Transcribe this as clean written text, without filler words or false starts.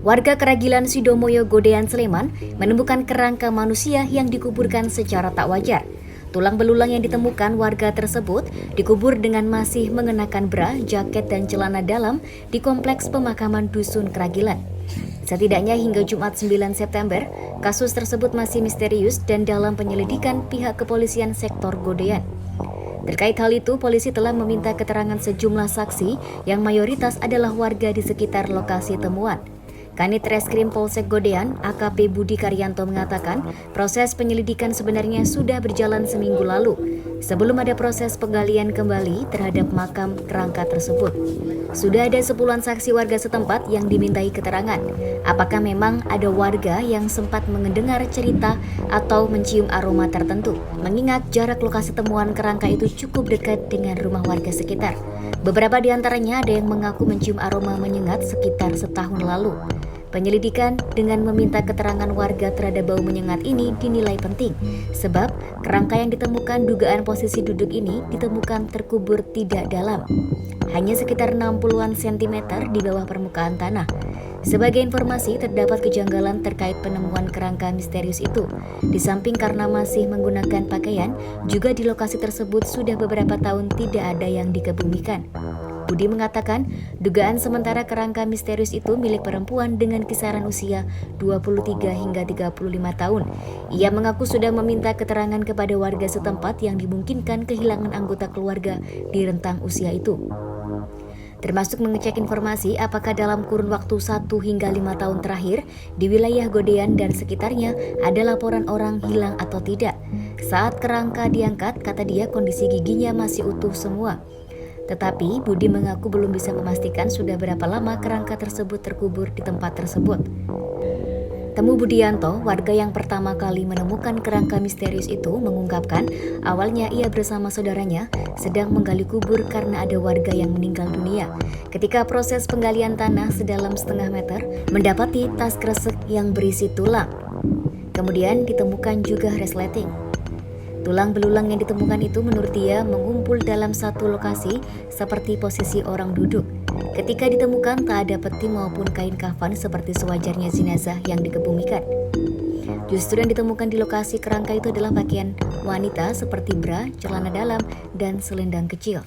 Warga Keragilan Sidomoyo Godean Sleman menemukan kerangka manusia yang dikuburkan secara tak wajar. Tulang belulang yang ditemukan warga tersebut dikubur dengan masih mengenakan bra, jaket dan celana dalam di kompleks pemakaman Dusun Keragilan. Setidaknya hingga Jumat 9 September, kasus tersebut masih misterius dan dalam penyelidikan pihak kepolisian sektor Godean. Terkait hal itu, polisi telah meminta keterangan sejumlah saksi yang mayoritas adalah warga di sekitar lokasi temuan. Kanit Reskrim Polsek Godean, AKP Budi Karyanto mengatakan proses penyelidikan sebenarnya sudah berjalan seminggu lalu sebelum ada proses penggalian kembali terhadap makam kerangka tersebut. Sudah ada 10 saksi warga setempat yang dimintai keterangan. Apakah memang ada warga yang sempat mendengar cerita atau mencium aroma tertentu? Mengingat jarak lokasi temuan kerangka itu cukup dekat dengan rumah warga sekitar. Beberapa di antaranya ada yang mengaku mencium aroma menyengat sekitar setahun lalu. Penyelidikan dengan meminta keterangan warga terhadap bau menyengat ini dinilai penting, sebab kerangka yang ditemukan dugaan posisi duduk ini ditemukan terkubur tidak dalam, hanya sekitar 60-an sentimeter di bawah permukaan tanah. Sebagai informasi, terdapat kejanggalan terkait penemuan kerangka misterius itu. Di samping karena masih menggunakan pakaian, juga di lokasi tersebut sudah beberapa tahun tidak ada yang dikebumikan. Budi mengatakan, dugaan sementara kerangka misterius itu milik perempuan dengan kisaran usia 23 hingga 35 tahun. Ia mengaku sudah meminta keterangan kepada warga setempat yang dimungkinkan kehilangan anggota keluarga di rentang usia itu. Termasuk mengecek informasi apakah dalam kurun waktu 1 hingga 5 tahun terakhir di wilayah Godean dan sekitarnya ada laporan orang hilang atau tidak. Saat kerangka diangkat, kata dia kondisi giginya masih utuh semua. Tetapi Budi mengaku belum bisa memastikan sudah berapa lama kerangka tersebut terkubur di tempat tersebut. Temu Budianto, warga yang pertama kali menemukan kerangka misterius itu, mengungkapkan awalnya ia bersama saudaranya sedang menggali kubur karena ada warga yang meninggal dunia. Ketika proses penggalian tanah sedalam setengah meter, mendapati tas kresek yang berisi tulang. Kemudian ditemukan juga resleting. Tulang belulang yang ditemukan itu menurut dia mengumpul dalam satu lokasi seperti posisi orang duduk. Ketika ditemukan tak ada peti maupun kain kafan seperti sewajarnya jenazah yang dikebumikan. Justru yang ditemukan di lokasi kerangka itu adalah pakaian wanita seperti bra, celana dalam, dan selendang kecil.